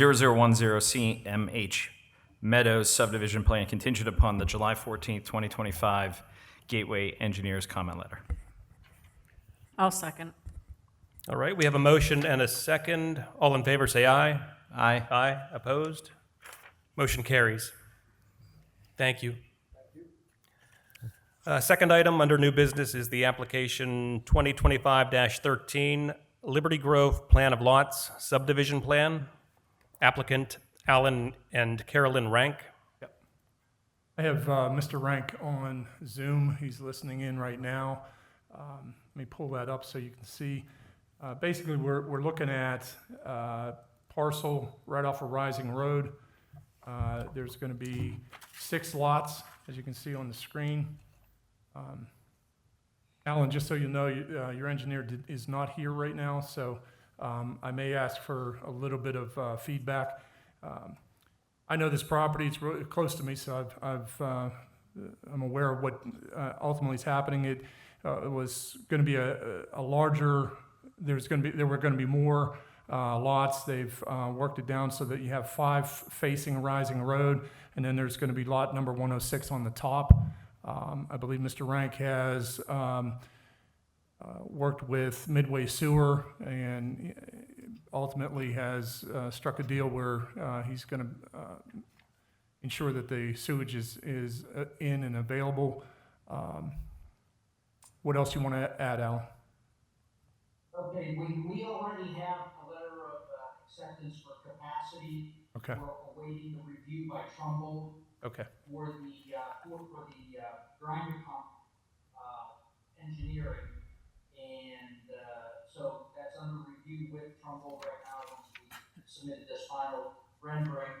0010 CMH Meadows subdivision plan contingent upon the July 14th, 2025 Gateway Engineers comment letter. I'll second. All right, we have a motion and a second. All in favor, say aye. Aye. Aye. Opposed? Motion carries. Thank you. Second item under new business is the application 2025-13 Liberty Grove Plan of Lots subdivision plan. Applicant Alan and Carolyn Rank. I have Mr. Rank on Zoom. He's listening in right now. Let me pull that up so you can see. Basically, we're looking at parcel right off of Rising Road. There's going to be 6 lots, as you can see on the screen. Alan, just so you know, your engineer is not here right now, so I may ask for a little bit of feedback. I know this property; it's really close to me, so I'm aware of what ultimately is happening. It was going to be a larger. There were going to be more lots. They've worked it down so that you have 5 facing Rising Road, and then there's going to be lot number 106 on the top. I believe Mr. Rank has worked with Midway Sewer and ultimately has struck a deal where he's going to ensure that the sewage is in and available. What else you want to add, Al? Okay, we already have a letter of acceptance for capacity. Okay. We're awaiting the review by Trumbull. Okay. For the grinder pump engineering, and so that's under review with Trumbull right now. Once we submitted this final rendering,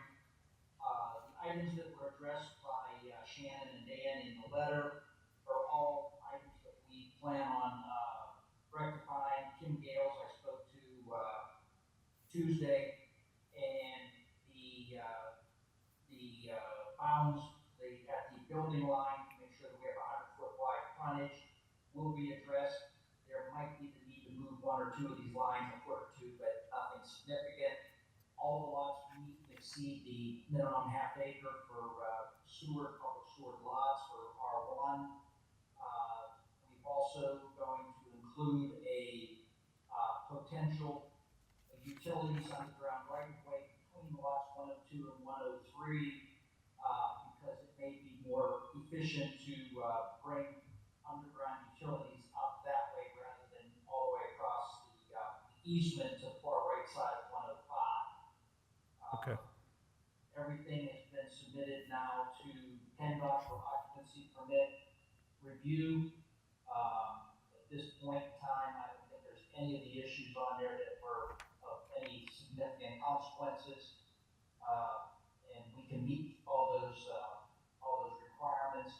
the items that were addressed by Shannon and Dan in the letter are all items that we plan on rectifying. Kim Gales I spoke to Tuesday, and the bounds at the building line to make sure that we have 100-foot wide frontage will be addressed. There might be the need to move 1 or 2 of these lines, a foot or 2, but nothing significant. All the lots meet and exceed the minimum half acre for public sewer lots for R1. We've also going to include a potential utilities underground right of way between lots 102 and 103. Because it may be more efficient to bring underground utilities up that way rather than all the way across the easement to the far right side of 105. Okay. Everything has been submitted now to PennDOT for occupancy permit review. At this point in time, I don't think there's any of the issues on there that were of any significant consequences. And we can meet all those requirements,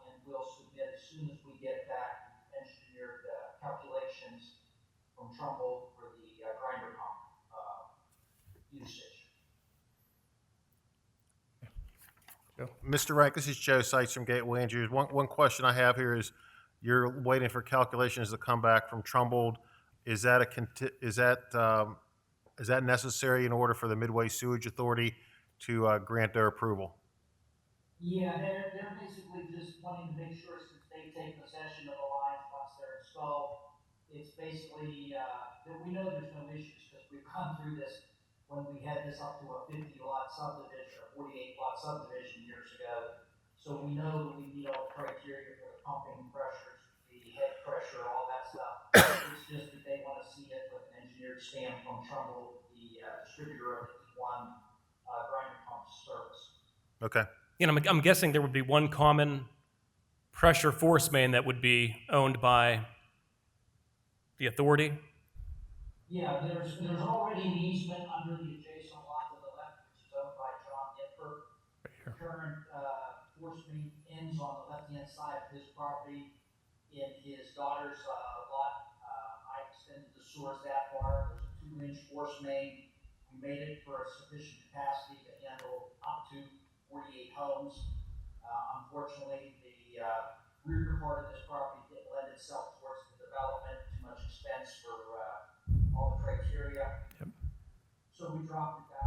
and we'll submit as soon as we get back engineered calculations from Trumbull for the grinder pump usage. Mr. Rank, this is Joe Seitz from Gateway Engineers. One question I have here is, you're waiting for calculations to come back from Trumbull. Is that necessary in order for the Midway Sewage Authority to grant their approval? Yeah, they're basically just wanting to make sure, since they take possession of the lines once they're installed, it's basically that we know there's no issues because we've gone through this when we had this up to a 50-lot subdivision or 48-lot subdivision years ago. So we know that we meet all the criteria for the pumping pressures, the head pressure, all that stuff. It's just that they want to see it with an engineered stamp from Trumbull, the distributor of the E1 grinder pump service. Okay. I'm guessing there would be one common pressure force main that would be owned by the authority. Yeah, there's already an easement under the adjacent lot to the left, which is owned by John Gipper. The current force main ends on the left-hand side of his property in his daughter's lot. I extended the source that far. There's a 2-inch force main. We made it for a sufficient capacity to handle up to 48 homes. Unfortunately, the rear part of this property didn't lend itself towards the development, too much expense for all the criteria. Yep. So we dropped it down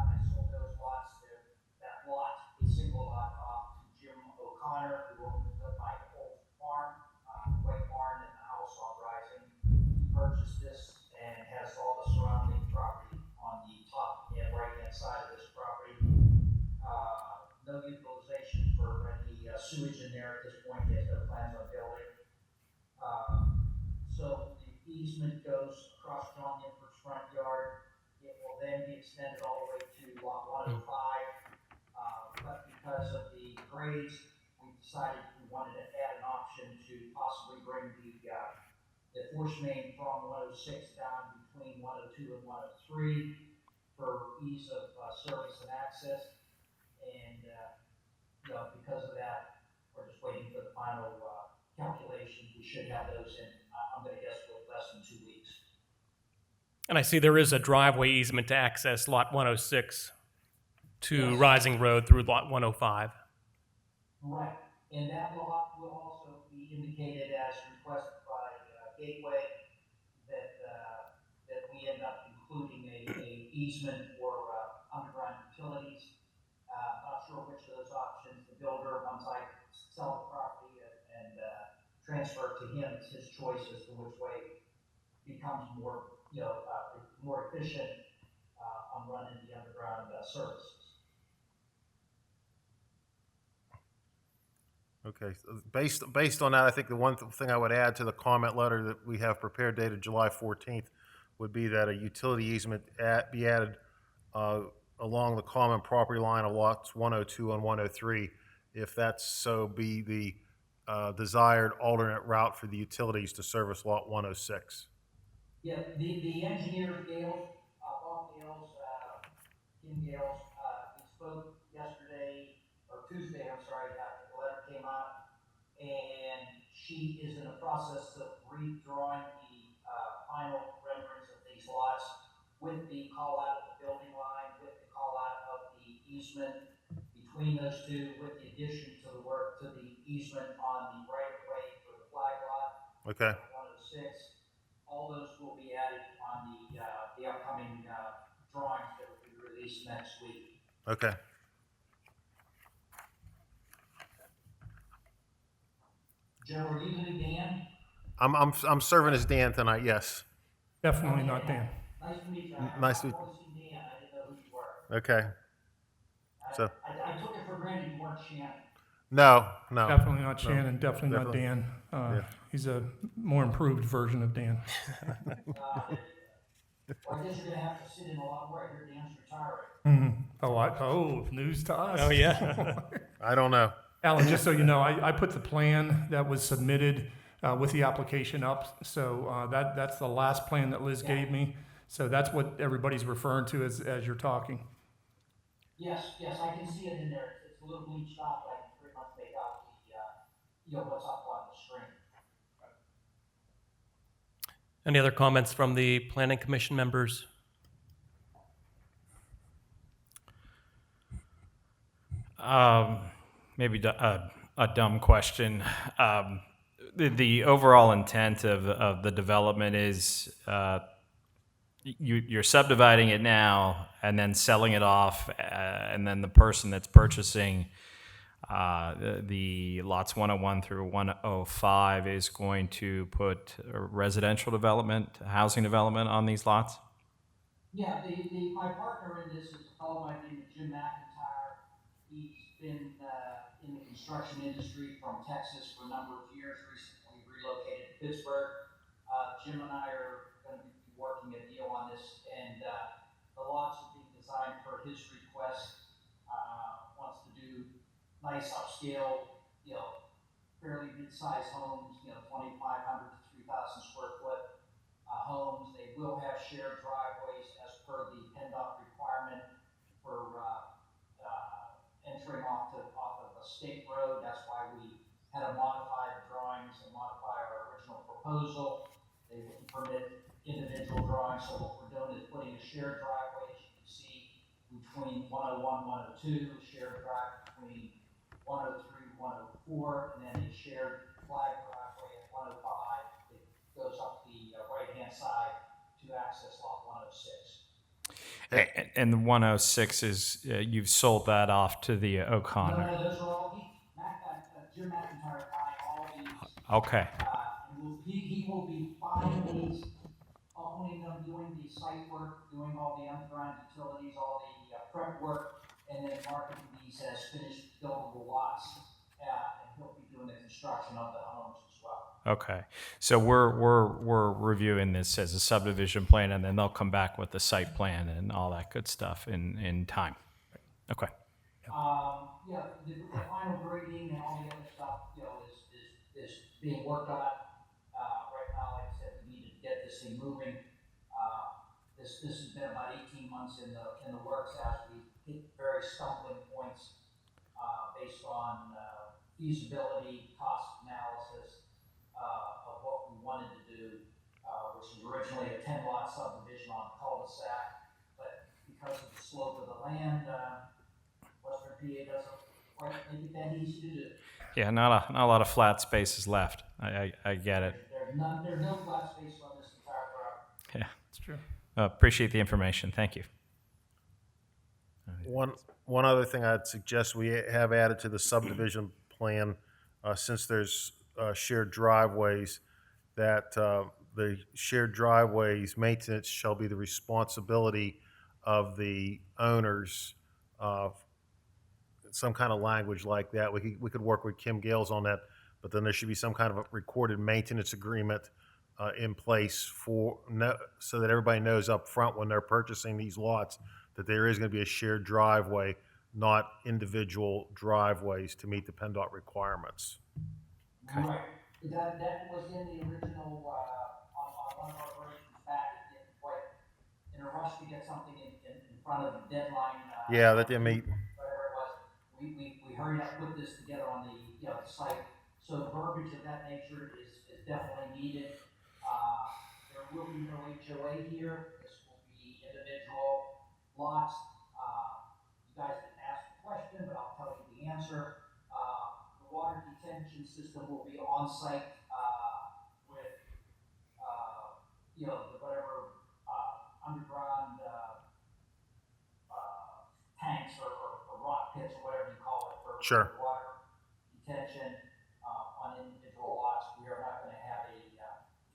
no utilization for any sewage in there at this point. He has no plans on building. So the easement goes across John Nifford's front yard. It will then be extended all the way to lot 105. But because of the grades, we decided we wanted to add an option to possibly bring the force main from 106 down between 102 and 103 for ease of service and access. And, because of that, we're just waiting for the final calculations. We should have those in, I'm going to guess, with less than 2 weeks. And I see there is a driveway easement to access lot 106 to Yes. Rising Road through lot 105. Right, and that lot will also be indicated as requested by Gateway, that we end up including a easement for underground utilities. Not sure which of those options the builder, once I sell the property and transfer it to him, it's his choice as to which way becomes more, more efficient on running the underground services. Okay, so based on that, I think the one thing I would add to the comment letter that we have prepared dated July 14th would be that a utility easement be added along the common property line of lots 102 and 103, if that's so be the desired alternate route for the utilities to service lot 106. Yeah, the engineer Gales, Bob Gales, Kim Gales, we spoke yesterday, or Tuesday, I'm sorry, after the letter came out, and she is in the process of redrawing the final renderings of these lots with the call out of the building line, with the call out of the easement between those two, with the addition to the work to the easement on the right of way for the flag lot. Okay. 106. All those will be added on the upcoming drawings that will be released next week. Okay. Joe, are you the new Dan? I'm serving as Dan tonight. Yes. Definitely not Dan. Nice to meet you. Nice to meet I've always seen Dan. I didn't know who you were. Okay. So I took it for granted you weren't Shannon. no. Definitely not Shannon, definitely not Definitely. Dan. Yeah. He's a more improved version of Dan. Well, I guess you're gonna have to sit in a lot more. I hear Dan's retiring. Oh, news to us. Oh, yeah. I don't know. Alan, just so you know, I put the plan that was submitted with the application up. So that's the last plan that Liz gave me. So that's what everybody's referring to as you're talking. Yes, I can see it in there. It's a little bleached out, but I can pretty much make out the, what's up on the screen. Any other comments from the Planning Commission members? Maybe a dumb question. The overall intent of the development is you're subdividing it now and then selling it off, and then the person that's purchasing the lots 101 through 105 is going to put a residential development, housing development on these lots? Yeah, my partner in this is a fellow by the name of Jim McIntyre. He's been in the construction industry from Texas for a number of years, recently relocated to Pittsburgh. Jim and I are going to be working a deal on this, and the lots are being designed per his request. Wants to do nice upscale, fairly mid-sized homes, 2,500 to 3,000 square foot homes. They will have shared driveways as per the PennDOT requirement for entering off of a state road. That's why we had to modify the drawings and modify our original proposal. They wouldn't permit individual drawings, so what we're doing is putting a shared driveway, as you can see, between 101, 102, shared drive between 103, 104, and then a shared flag driveway at 105 that goes up the right-hand side to access lot 106. And the 106 is, you've sold that off to the No, O'Connor. those are all, Jim McIntyre buying all these. Okay. And he will be buying these, owning them, doing the site work, doing all the underground utilities, all the prep work, and then marketing these he says, finished buildable lots, and he'll be doing the construction of the homes as well. Okay, so we're reviewing this as a subdivision plan, and then they'll come back with the site plan and all that good stuff in time. Okay. Yeah, the final grading and all the other stuff, you know, is being worked on. Right now, like I said, we need to get this thing moving. This has been about 18 months in the works as we hit various stumbling points, based on, feasibility, cost analysis, of what we wanted to do, which was originally a 10-lot subdivision on a cul-de-sac, but because of the slope of the land, Western PA doesn't quite make it that easy to do. Yeah, not a lot of flat spaces left. I get it. There's no flat space on this entire property. Yeah, It's true. appreciate the information. Thank you. One other thing I'd suggest we have added to the subdivision plan, since there's shared driveways, that the shared driveways maintenance shall be the responsibility of the owners. Some kind of language like that. We could work with Kim Gales on that, but then there should be some kind of a recorded maintenance agreement in place so that everybody knows up front when they're purchasing these lots that there is going to be a shared driveway, not individual driveways to meet the PennDOT requirements. Right. That was in the original, on one of our versions back, it didn't quite, in a rush to get something in front of the deadline. Yeah, that didn't meet. Whatever it was, we hurried up, put this together on the, you know, the site. So verbiage of that nature is definitely needed. There will be no HOA here. This will be individual lots. You guys didn't ask the question, but I'll tell you the answer. The water detention system will be on site, with, you know, whatever, underground, tanks or rock pits or whatever you call it for Sure. water detention, on individual lots. We are not gonna have a,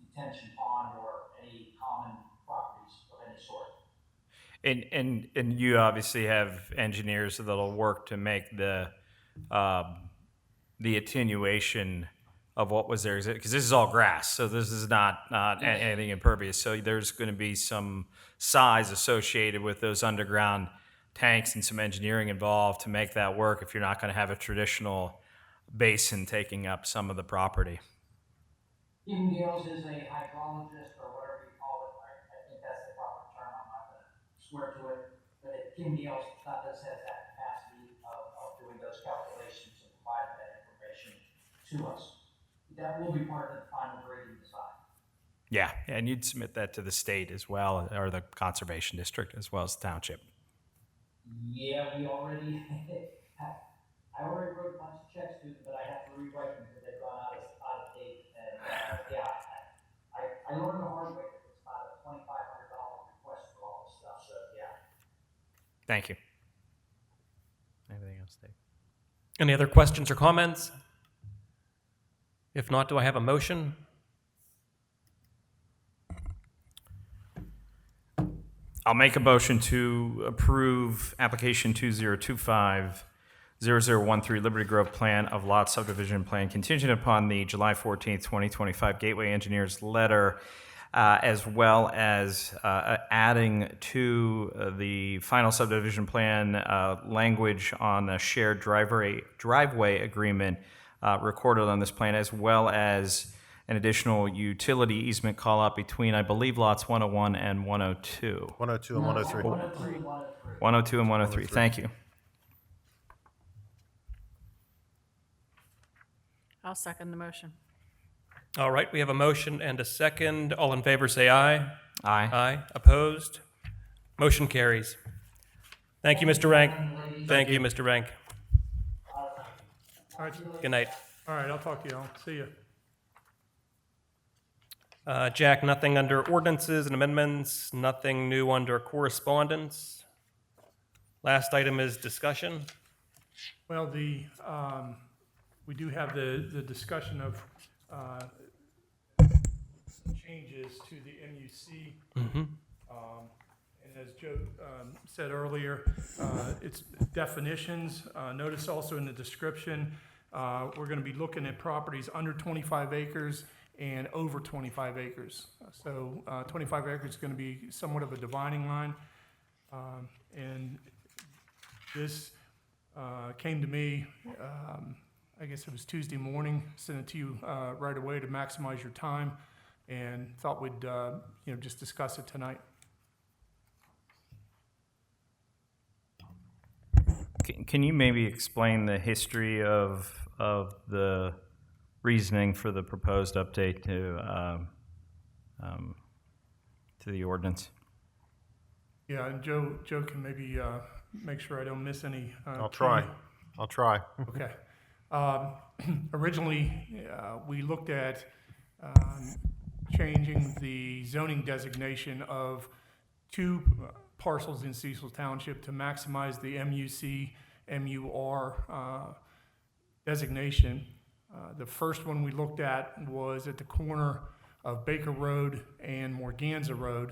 detention pond or any common properties of any sort. And you obviously have engineers that'll work to make the attenuation of what was there, because this is all grass, so this is not anything impervious. So there's going to be some size associated with those underground tanks and some engineering involved to make that work if you're not going to have a traditional basin taking up some of the property. Kim Gales is a hydrologist or whatever you call it. I think that's the proper term. I'm not gonna swear to it. But Kim Gales has that capacity of doing those calculations and providing that information to us. That will be part of the final grading design. Yeah, and you'd submit that to the state as well, or the conservation district as well as the township. Yeah, we already, I already wrote a bunch of checks to them, but I have to rewrite them because they've gone out of date. And, yeah, I learned the hard way that it's about a $2,500 request for all this stuff, so, yeah. Thank you. Anything else, Dave? Any other questions or comments? If not, do I have a motion? I'll make a motion to approve application 2025-0013 Liberty Grove Plan of Lot Subdivision Plan contingent upon the July 14th, 2025 Gateway Engineers letter, as well as adding to the final subdivision plan language on a shared driveway agreement recorded on this plan, as well as an additional utility easement call-out between, I believe, lots 101 and 102. 102 and 103. 102 and 103, thank you. I'll second the motion. All right, we have a motion and a second. All in favor, say aye. Aye. Aye. Opposed? Motion carries. Thank you, Mr. Rank. Thank you, Mr. Rank. All right, Good night. all right, I'll talk to you all. See you. Jack, nothing under ordinances and amendments, nothing new under correspondence. Last item is discussion. Well, we do have the discussion of changes to the MUC. And As Joe said earlier, it's definitions. Notice also in the description, we're going to be looking at properties under 25 acres and over 25 acres. So 25 acres is going to be somewhat of a dividing line. And this came to me, I guess it was Tuesday morning, sent it to you right away to maximize your time, and thought we'd just discuss it tonight. Can you maybe explain the history of the reasoning for the proposed update to the ordinance? Yeah, and Joe can maybe make sure I don't miss any. I'll try. Okay. Originally, we looked at changing the zoning designation of two parcels in Cecil Township to maximize the MUR designation. The first one we looked at was at the corner of Baker Road and Morganza Road.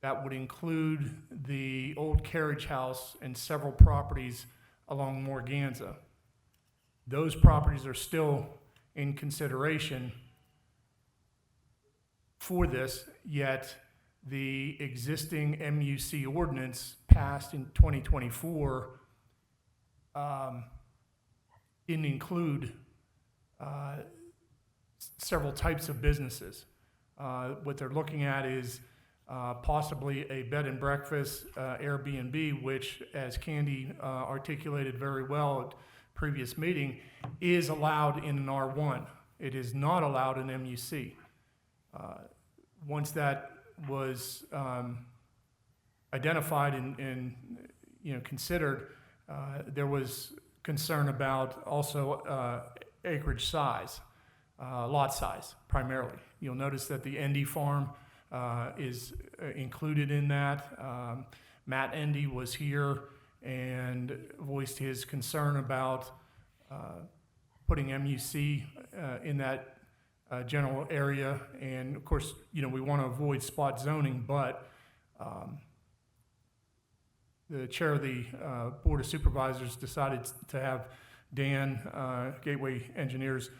That would include the old carriage house and several properties along Morganza. Those properties are still in consideration for this, yet the existing MUC ordinance passed in 2024 didn't include several types of businesses. What they're looking at is possibly a bed and breakfast, Airbnb, which, as Candy articulated very well at previous meeting, is allowed in an R1. It is not allowed in MUC. Once that was identified and considered, there was concern about also acreage size, lot size primarily. You'll notice that the Endy farm is included in that. Matt Endy was here and voiced his concern about putting MUC in that general area, and of course, we want to avoid spot zoning, but the chair of the Board of Supervisors decided to have Dan, Gateway Engineers,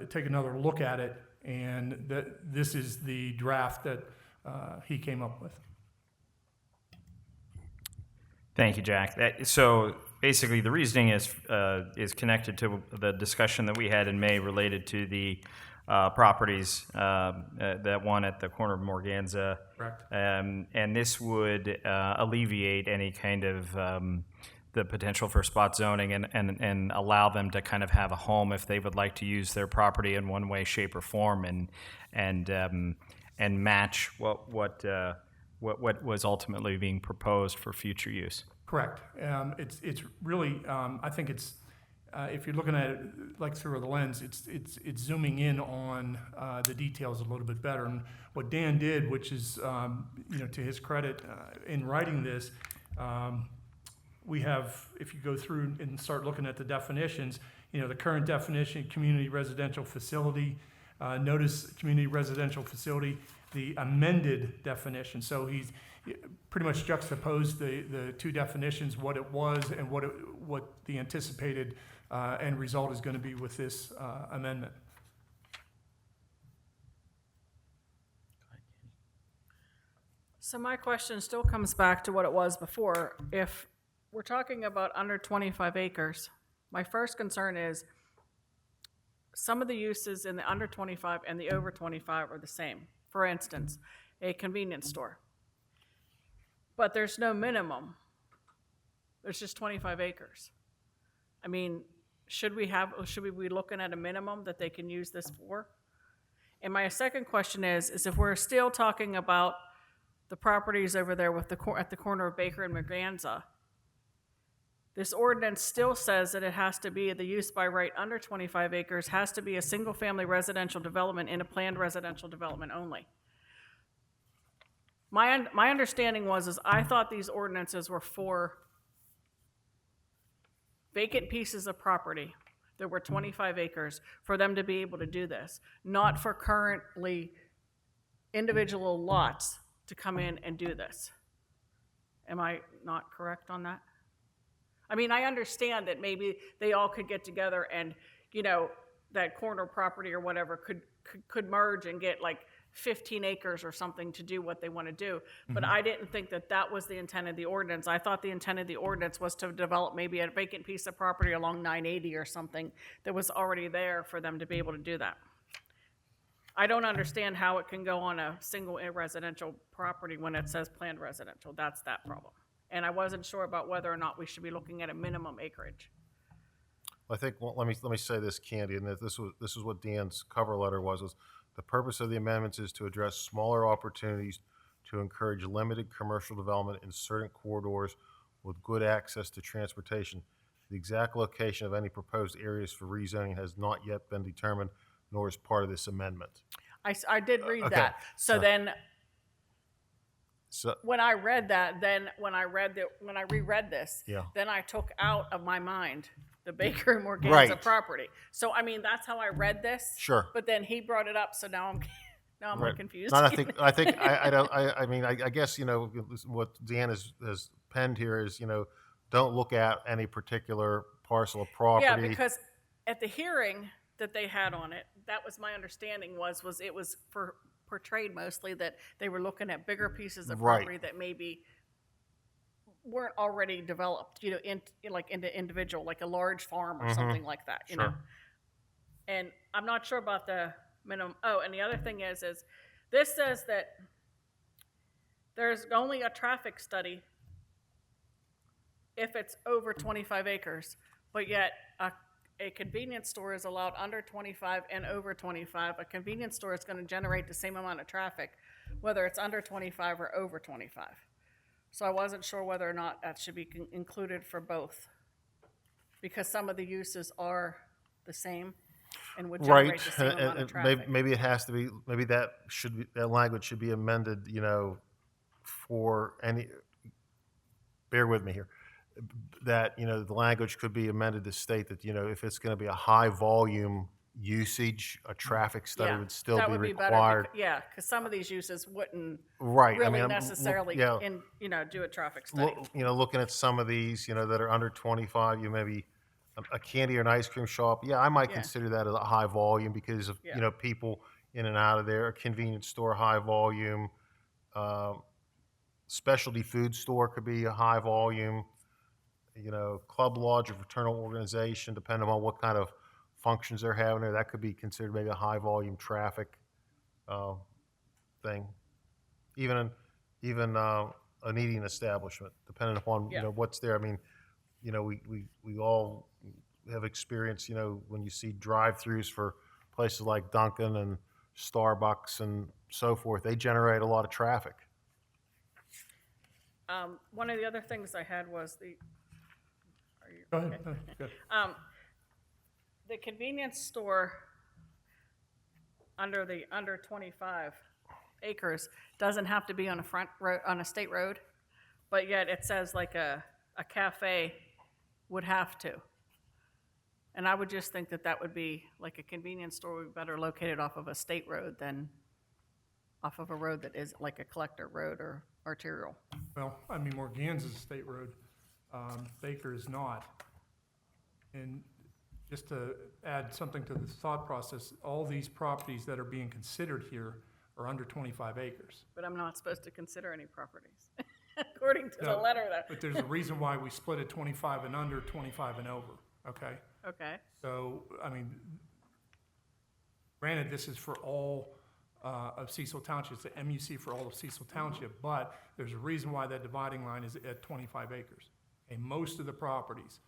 take another look at it, and this is the draft that he came up with. Thank you, Jack. So basically, the reasoning is connected to the discussion that we had in May related to the properties, that one at the corner of Morganza. Correct. And this would alleviate any kind of the potential for spot zoning and allow them to kind of have a home if they would like to use their property in one way, shape, or form, and match what was ultimately being proposed for future use. Correct. It's really, I think it's, if you're looking at it like through the lens, it's zooming in on the details a little bit better. And what Dan did, which is, to his credit, in writing this, we have, if you go through and start looking at the definitions, the current definition, community residential facility, notice community residential facility, the amended definition. So he's pretty much juxtaposed the two definitions, what it was and what the anticipated end result is going to be with this amendment. So my question still comes back to what it was before. If we're talking about under 25 acres, my first concern is some of the uses in the under 25 and the over 25 are the same. For instance, a convenience store. But there's no minimum. There's just 25 acres. I mean, should we be looking at a minimum that they can use this for? And my second question is if we're still talking about the properties over there with at the corner of Baker and Morganza, this ordinance still says that it has to be the use by right under 25 acres has to be a single-family residential development in a planned residential development only. My understanding is I thought these ordinances were for vacant pieces of property that were 25 acres for them to be able to do this, not for currently individual lots to come in and do this. Am I not correct on that? I mean, I understand that maybe they all could get together and, you know, that corner property or whatever could merge and get like 15 acres or something to do what they want to do. But I didn't think that that was the intent of the ordinance. I thought the intent of the ordinance was to develop maybe a vacant piece of property along 980 or something that was already there for them to be able to do that. I don't understand how it can go on a single residential property when it says planned residential. That's that problem. And I wasn't sure about whether or not we should be looking at a minimum acreage. I think, well, let me say this, Candy, and that this is what Dan's cover letter was the purpose of the amendments is to address smaller opportunities to encourage limited commercial development in certain corridors with good access to transportation. The exact location of any proposed areas for rezoning has not yet been determined, nor is part of this amendment. I did read Okay. that. So then So, when I read that, then when I reread this, Yeah. then I took out of my mind the Baker and Morganza Right. property. So I mean, that's how I read this. Sure. But then he brought it up, so now I'm now right. confused. No, I mean, I guess, you know, what Dan has penned here is, you know, don't look at any particular parcel of property. Yeah, because at the hearing that they had on it, that was my understanding was it was portrayed mostly that they were looking at bigger pieces of Right. property that maybe weren't already developed, you know, into individual, like a large farm or something like that, you know. Sure. And I'm not sure about the minimum. Oh, and the other thing is this says that there's only a traffic study if it's over 25 acres, but yet a convenience store is allowed under 25 and over 25. A convenience store is going to generate the same amount of traffic, whether it's under 25 or over 25. So I wasn't sure whether or not that should be included for both, because some of the uses are the same and would generate Right, the same amount of traffic. maybe it has to be, maybe that language should be amended, you know, for any, bear with me here, that, you know, the language could be amended to state that, you know, if it's going to be a high volume usage, a traffic study Yeah, would still that be would better required. yeah, because some of these uses wouldn't Right, really I mean, necessarily yeah, do a traffic study. you know, looking at some of these, you know, that are under 25, you maybe a candy or an ice cream shop. Yeah, I might Yeah. consider that as a high volume because of, Yeah. you know, people in and out of there. A convenience store, high volume. Specialty food store could be a high volume. You know, club, lodge, or fraternal organization, depending on what kind of functions they're having there, that could be considered maybe a high volume traffic thing. Even an eating establishment, depending upon Yeah. you know what's there. I mean, you know, we all have experience. You know, when you see drive-throughs for places like Dunkin' and Starbucks and so forth, they generate a lot of traffic. One of the other things I had was Go ahead. No, go ahead. the convenience store under 25 acres doesn't have to be on a front road, on a state road, but yet it says like a cafe would have to. And I would just think that would be, like a convenience store would be better located off of a state road than off of a road that is like a collector road or arterial. Well, I mean, Morgan's is a state road. Baker is not. And just to add something to the thought process, all these properties that are being considered here are under 25 acres. But I'm not supposed to consider any properties, according to the No, letter though. But there's a reason why we split it 25 and under, 25 and over, okay? Okay, So, I mean, granted, this is for all of Cecil Township, it's the MUC for all of Cecil Township, but there's a reason why that dividing line is at 25 acres. And most of the properties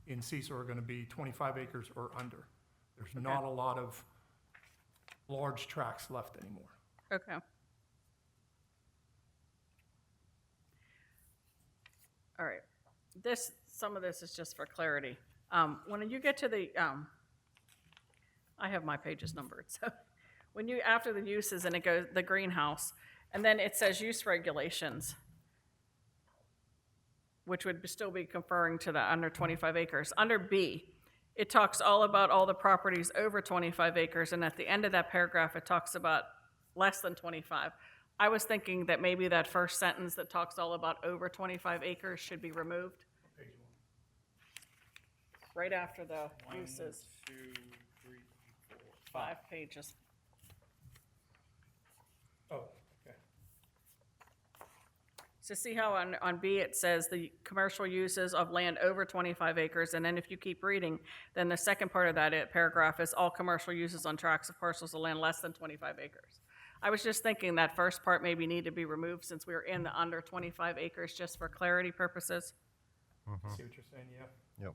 in Cecil are gonna be 25 acres or under. There's not a lot of large tracts left anymore. okay. All right, some of this is just for clarity. When you get to the, I have my pages numbered, so when you, after the uses and it goes, the greenhouse, and then it says use regulations, which would still be conferring to the under 25 acres. Under B, it talks all about all the properties over 25 acres, and at the end of that paragraph, it talks about less than 25. I was thinking that maybe that first sentence that talks all about over 25 acres should be removed. Right after the uses. 1, 2, 3, 4, 5 pages. Oh, okay. So see how on B it says the commercial uses of land over 25 acres, and then if you keep reading, then the second part of that paragraph is all commercial uses on tracts of parcels of land less than 25 acres. I was just thinking that first part maybe need to be removed since we were in the under 25 acres, just for clarity purposes. I see what you're saying, yeah. Yep.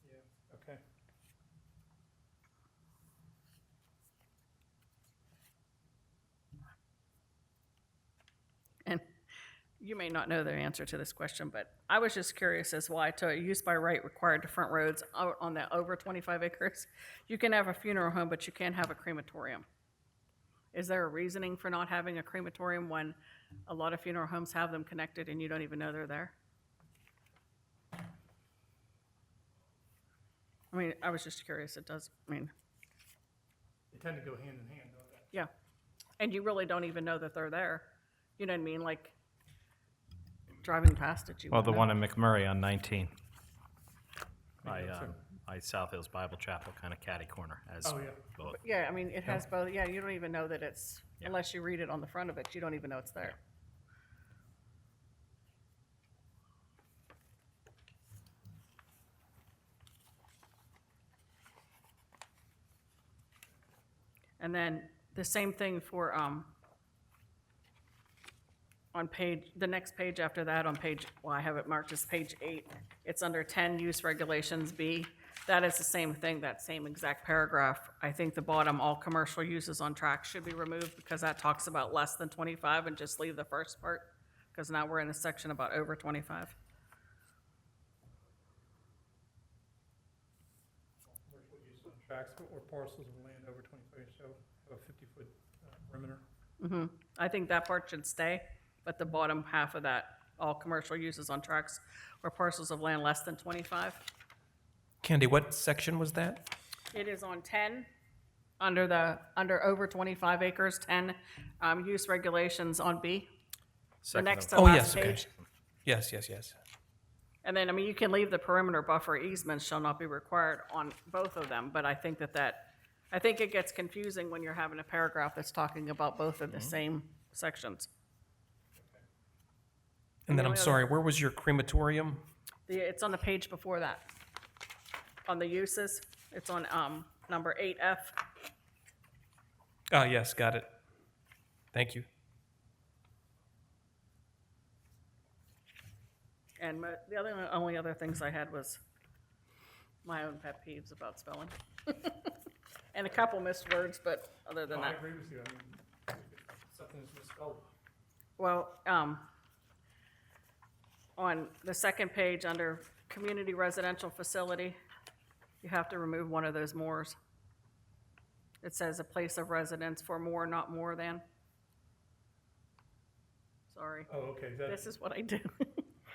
Yeah, okay. And you may not know the answer to this question, but I was just curious as why to use by right required to front roads out on the over 25 acres. You can have a funeral home, but you can't have a crematorium. Is there a reasoning for not having a crematorium when a lot of funeral homes have them connected and you don't even know they're there? I mean, I was just curious. It does, I mean, They tend to go hand in hand, don't they? yeah. And you really don't even know that they're there. You know what I mean? Like, driving past it, you Well, the wouldn't one know. in McMurray on 19 by, Yeah, sure. by South Hills Bible Chapel, kind of catty corner as Oh, yeah. both. Yeah, I mean, it has both, yeah, you don't even know that it's, Yeah. unless you read it on the front of it, you don't even know it's there. And then the same thing for, on page, the next page after that, on page, well, I have it marked as page 8. It's under 10, use regulations B. That is the same thing, that same exact paragraph. I think the bottom, all commercial uses on tracks should be removed because that talks about less than 25 and just leave the first part, because now we're in the section about over 25. Commercial use on tracts or parcels of land over 25 shall have a 50-foot perimeter. I think that part should stay, but the bottom half of that, all commercial uses on tracks or parcels of land less than 25. Candy, what section was that? It is on 10, under over 25 acres, 10, use regulations on B. The Second next of- to Oh, last yes, okay. page. Yes. And then, I mean, you can leave the perimeter buffer easements shall not be required on both of them, but I think I think it gets confusing when you're having a paragraph that's talking about both of the same sections. And then the I'm only other- sorry, where was your crematorium? It's on the page before that. On the uses, it's on, number 8F. Ah, yes, got it. Thank you. And the only other things I had was my own pet peeves about spelling. And a couple missed words, but other than No, I that. agree with you. I mean, if something is misspelled. Well, on the second page, under community residential facility, you have to remove one of those mores. It says a place of residence for more, not more than. Sorry, Oh, okay, this is what I do.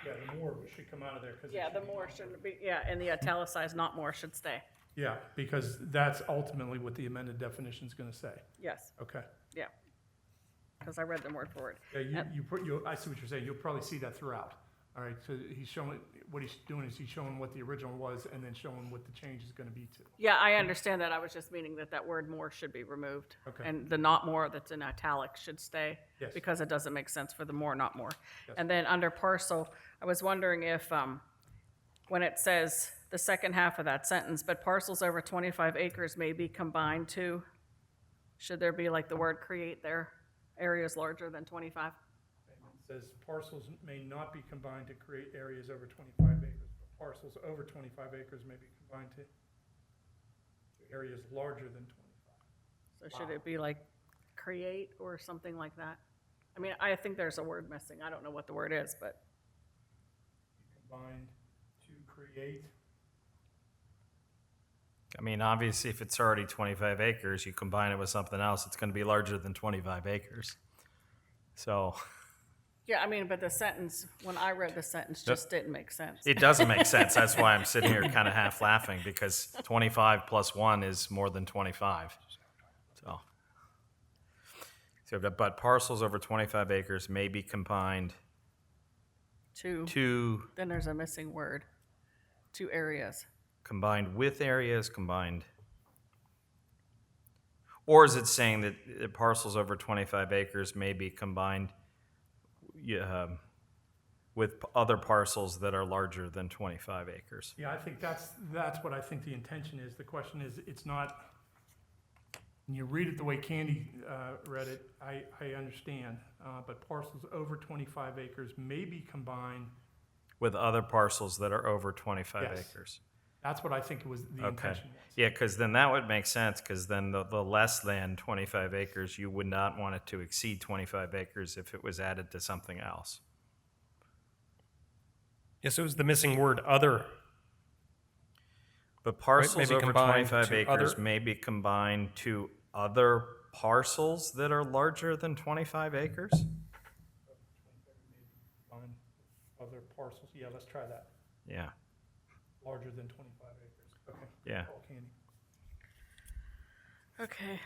yeah, the more should come out of there, because. Yeah, the more shouldn't be, yeah, and the italicized not more should stay. Yeah, because that's ultimately what the amended definition is gonna say. Yes, Okay. yeah. Because I read them word for word. Yeah, I see what you're saying, you'll probably see that throughout. All right, so he's showing, what he's doing is he's showing what the original was and then showing what the change is gonna be to. Yeah, I understand that. I was just meaning that word more should be removed. Okay. And the not more that's in italics should stay. Yes. Because it doesn't make sense for the more, not more. Yes. And then under parcel, I was wondering if, when it says the second half of that sentence, but parcels over 25 acres may be combined to, should there be like the word create there, areas larger than 25? It says parcels may not be combined to create areas over 25 acres, but parcels over 25 acres may be combined to areas larger than 25. So should it be like create or something like that? I mean, I think there's a word missing. I don't know what the word is, but. Combined to create, I mean, obviously, if it's already 25 acres, you combine it with something else, it's going to be larger than 25 acres. So Yeah, I mean, but the sentence, when I read the sentence, just didn't make sense. it doesn't make sense. That's why I'm sitting here kind of half laughing, because 25 plus 1 is more than 25. So, So, but parcels over 25 acres may be combined to, Then there's a missing word. 2 areas. combined with areas, combined. Or is it saying that parcels over 25 acres may be combined with other parcels that are larger than 25 acres? Yeah, I think that's what I think the intention is. The question is, it's not, when you read it the way Candy read it, I understand. But parcels over 25 acres may be combined. With other parcels that are over 25 Yes. acres. That's what I think it was, the Okay. intention was. Yeah, because then that would make sense, because then the less than 25 acres, you would not want it to exceed 25 acres if it was added to something else. Yes, it was the missing word other. But parcels maybe over combined 25 to acres other- may be combined to other parcels that are larger than 25 acres? On other parcels, yeah, let's try that. Yeah, Larger than 25 acres. Okay. yeah. Call Candy. Okay,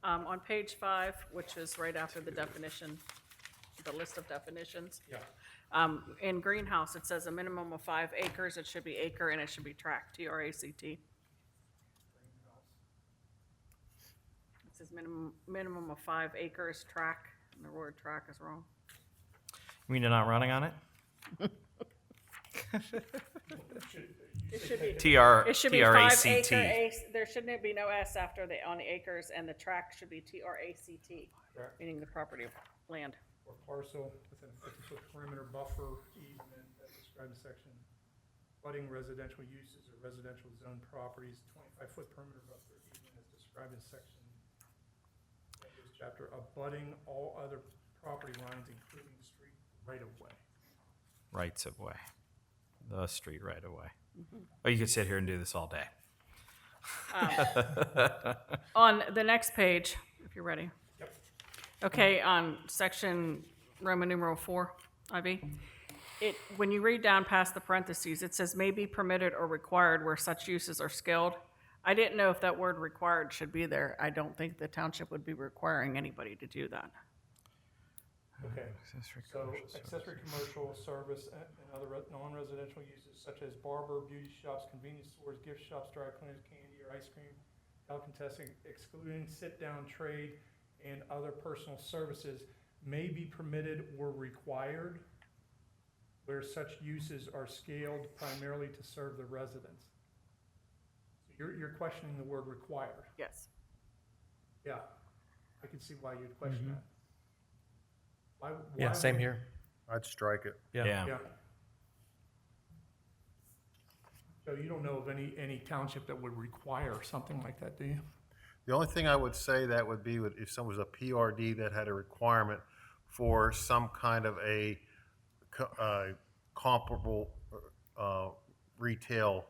on page 5, which is right after the definition, the list of definitions, Yeah. in greenhouse, it says a minimum of 5 acres, it should be acre, and it should be tract, T-R-A-C-T. It says minimum of 5 acres, track, and the word track is wrong. You mean you're not running on it? It should be. TR, It should be 5 TRACT. acre, there shouldn't be no S after on the acres, and the tract should be T-R-A-C-T, Correct. meaning the property of land. Or parcel within a 50-foot perimeter buffer easement as described in section. Budding residential uses or residential zone properties, 25-foot perimeter buffer easement as described in section. Chapter, abutting all other property lines, including street right-of-way. Rights of way. The street right of way. Oh, you could sit here and do this all day. On the next page, if you're ready. Yep. Okay, on section Roman numeral 4, IV, when you read down past the parentheses, it says may be permitted or required where such uses are skilled. I didn't know if that word required should be there. I don't think the township would be requiring anybody to do that. Okay, so accessory commercial service and other non-residential uses such as barber, beauty shops, convenience stores, gift shops, dry cleaners, candy or ice cream, delicatessen, excluding sit-down trade and other personal services may be permitted or required where such uses are scaled primarily to serve the residents. So you're questioning the word required. Yes. Yeah, I can see why you'd question that. Why Yeah, same would- here. I'd strike it. Yeah. Yeah. So you don't know of any township that would require something like that, do you? The only thing I would say that would be if someone was a PRD that had a requirement for some kind of a comparable retail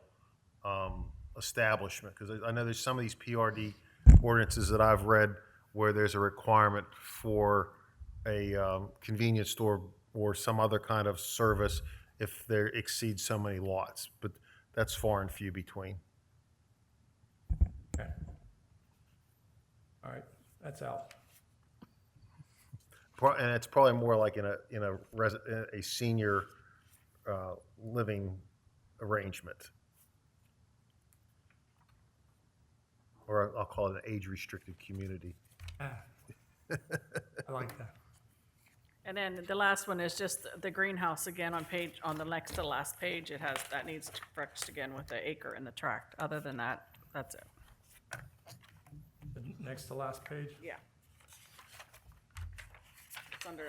establishment, because I know there's some of these PRD ordinances that I've read where there's a requirement for a convenience store or some other kind of service if there exceeds so many lots, but that's far and few between. Okay. All right, that's out. And it's probably more like in a senior living arrangement, or I'll call it an age-restricted community. I like that. And then the last one is just the greenhouse again on the next to the last page. It has, that needs to correct again with the acre and the tract. Other than that, that's it. The next to last page? Yeah. It's under,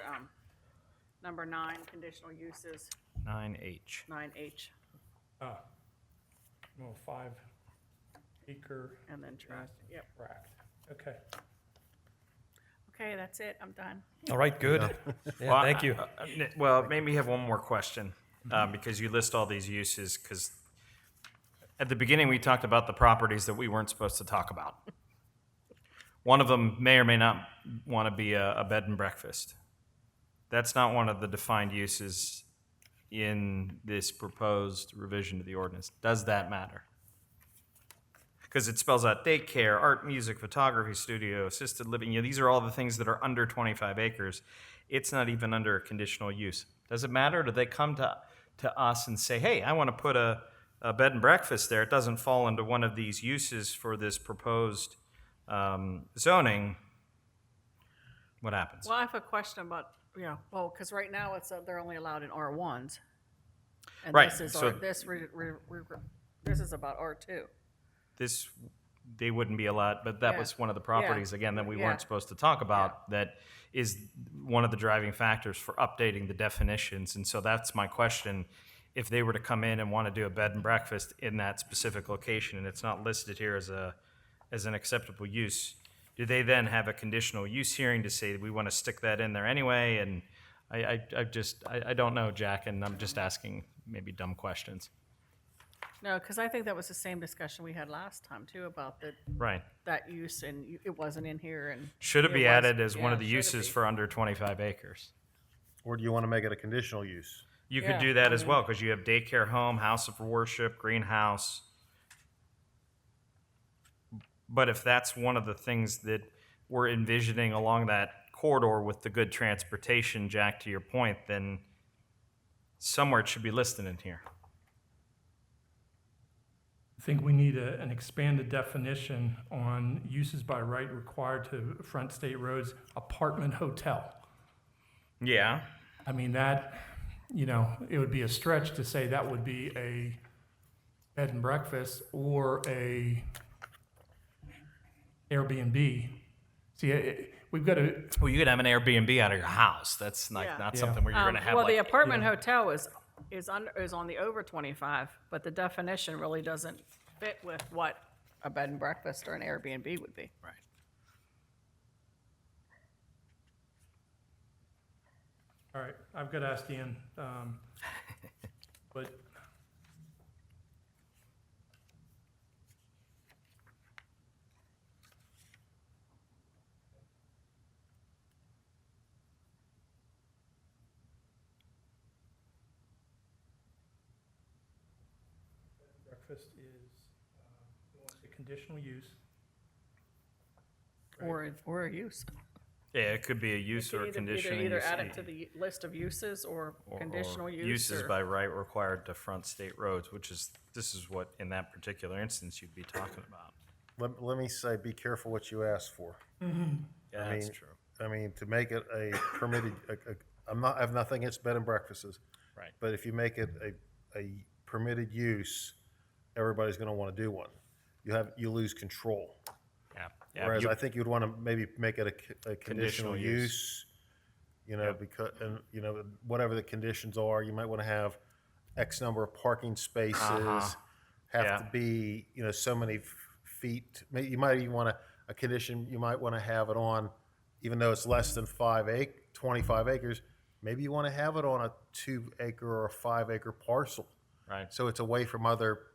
number 9, conditional uses, 9H. 9H, Ah. Well, 5 acre and then tract. Yep. tract. Okay. Okay, that's it. I'm done. All right, good. Yeah, Well, thank you. Well, maybe you have one more question, because you list all these uses, because at the beginning, we talked about the properties that we weren't supposed to talk about. One of them may or may not want to be a bed and breakfast. That's not one of the defined uses in this proposed revision to the ordinance. Does that matter? because it spells out daycare, art, music, photography studio, assisted living. These are all the things that are under 25 acres. It's not even under a conditional use. Does it matter? Do they come to us and say, hey, I want to put a bed and breakfast there? It doesn't fall into one of these uses for this proposed zoning. What happens? Well, I have a question about, because right now they're only allowed in R1s. And Right, this is, so- this is about R2. They wouldn't be allowed, but that Yeah. was one of the properties, again, that we Yeah. weren't supposed to talk about, that is one of the driving factors for updating the definitions. And so that's my question. If they were to come in and want to do a bed and breakfast in that specific location, and it's not listed here as an acceptable use, do they then have a conditional use hearing to say, we want to stick that in there anyway? And I don't know, Jack, and I'm just asking maybe dumb questions. No, because I think that was the same discussion we had last time too about Right. that use, and it wasn't in here, and. Should it be was- added as one of the should it uses be? for under 25 acres? Or do you want to make it a conditional use? You Yeah, could do that I as mean- well, because you have daycare home, house of worship, greenhouse. But if that's one of the things that we're envisioning along that corridor with the good transportation, Jack, to your point, then somewhere it should be listed in here. I think we need an expanded definition on uses by right required to front state roads, apartment hotel. Yeah. I mean, that, it would be a stretch to say that would be a bed and breakfast or a Airbnb. See, we've got to, Well, you could have an Airbnb out of your house. That's not Yeah. something where you're going to have Well, the like. apartment hotel is on the over 25, but the definition really doesn't fit with what a bed and breakfast or an Airbnb would be. Right. all right, I've got to ask Dan, but breakfast is, a conditional use. Or a use. Yeah, it could be a use or a conditional Either use. add it to the list of uses or conditional use. Uses or- by right required to front state roads, this is what, in that particular instance, you'd be talking about. Let me say, be careful what you ask for. Yeah, I that's mean- true. I mean, to make it a permitted, I have nothing against bed and breakfasts. Right. But if you make it a permitted use, everybody's gonna wanna do one. You lose control. Yeah. Yeah. Whereas you- I think you'd wanna maybe make it a conditional Conditional use. use. Because, and, whatever the conditions are, you might wanna have X number of parking spaces. Uh-huh. Have Yeah. to be, so many feet. You might even want a condition, you might wanna have it on, even though it's less than 25 acres, maybe you wanna have it on a 2 acre or a 5 acre parcel. Right. So it's away from other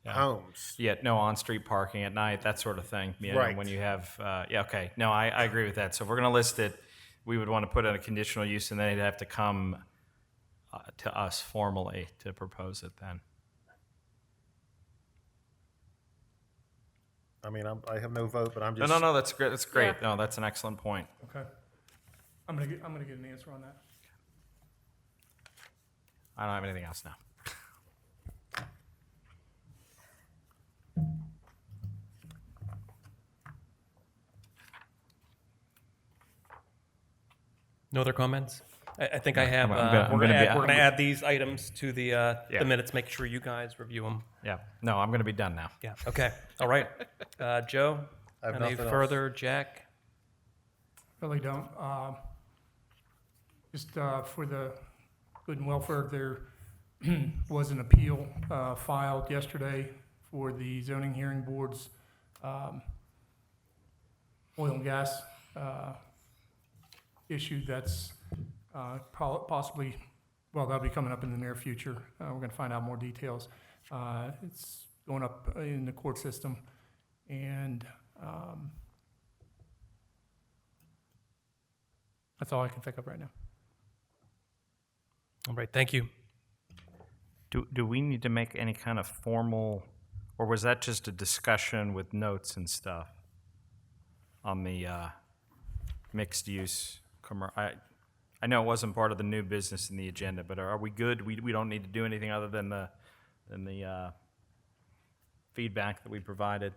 homes. Yeah, no on-street parking at night, that sort of thing. Right. When you have, okay. No, I agree with that. So if we're going to list it, we would want to put in a conditional use, and then it'd have to come to us formally to propose it then. I mean, I have no vote, but I'm No, just. no, that's great. That's great. Yeah. No, that's an excellent point. Okay. I'm gonna get an answer on that. I don't have anything else now. No other comments? I think I have, I'm we're gonna be- gonna add these items to the Yeah. minutes, make sure you guys review them. Yeah. No, I'm going to be done now. Yeah, okay, all right. Joe, I have any nothing else. further? Jack? Really don't. Just for the good and welfare, there was an appeal filed yesterday for the zoning hearing board's oil and gas issue that's possibly, well, that'll be coming up in the near future. We're going to find out more details. It's going up in the court system, and that's all I can think of right now. All right, thank you. Do we need to make any kind of formal, Or was that just a discussion with notes and stuff on the mixed use? I know it wasn't part of the new business in the agenda, but are we good? We don't need to do anything other than the feedback that we provided?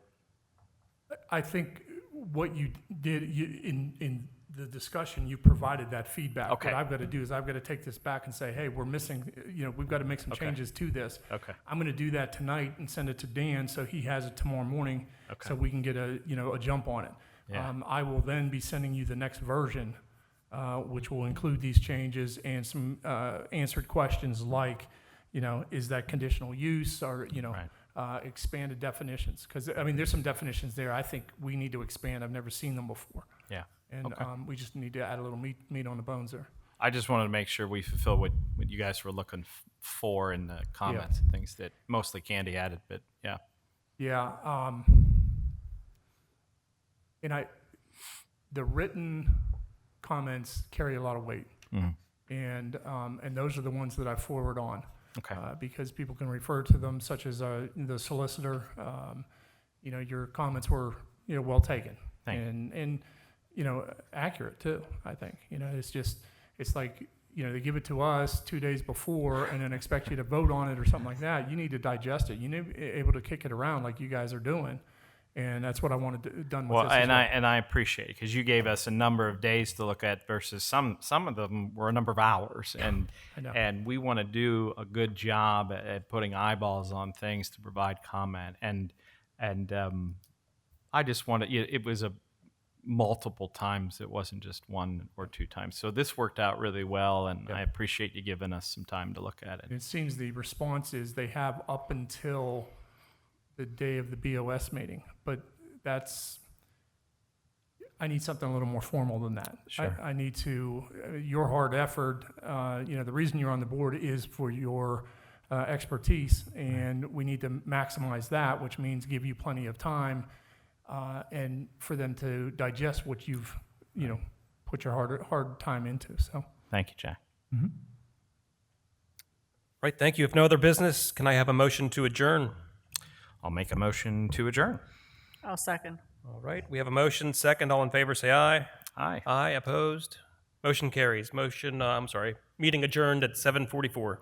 I think what you did, in the discussion, you provided that feedback. Okay. What I've got to do is I've got to take this back and say, hey, we're missing, we've got to make some changes to this. Okay. I'm going to do that tonight and send it to Dan so he has it tomorrow morning, Okay. so we can get a jump on it. Yeah. I will then be sending you the next version, which will include these changes and some answered questions like, is that conditional use, or, Right. expanded definitions? Because, there's some definitions there I think we need to expand. I've never seen them before. Yeah. And Okay. we just need to add a little meat on the bones there. I just wanted to make sure we fulfill what you guys were looking for in the comments and things that mostly Candy added, but yeah. Yeah. The written comments carry a lot of weight. And those are the ones that I forward on. Okay. Because people can refer to them, such as the solicitor. Your comments were well taken. Thank you. And accurate too, I think. It's like, they give it to us 2 days before and then expect you to vote on it or something like that. You need to digest it. You need to be able to kick it around like you guys are doing. And that's what I wanted done with Well, this as and I appreciate it because you gave us a number of days to look at versus some of them were a number of hours, and I know. and we want to do a good job at putting eyeballs on things to provide comment, and I just wanted it was a multiple times. It wasn't just one or two times. So this worked out really well, and I appreciate you giving us some time to look at it. It seems the response is they have up until the day of the BOS meeting, but I need something a little more formal than that. Sure. I need to, your hard effort, the reason you're on the board is for your expertise, and we need to maximize that, which means give you plenty of time and for them to digest what you've, put your hard time into, so. Thank you, Jack. Right, thank you. If no other business, can I have a motion to adjourn? I'll make a motion to adjourn. I'll second. All right, we have a motion. Second, all in favor, say aye. Aye. Aye, opposed? Motion carries. Meeting adjourned at 7:44.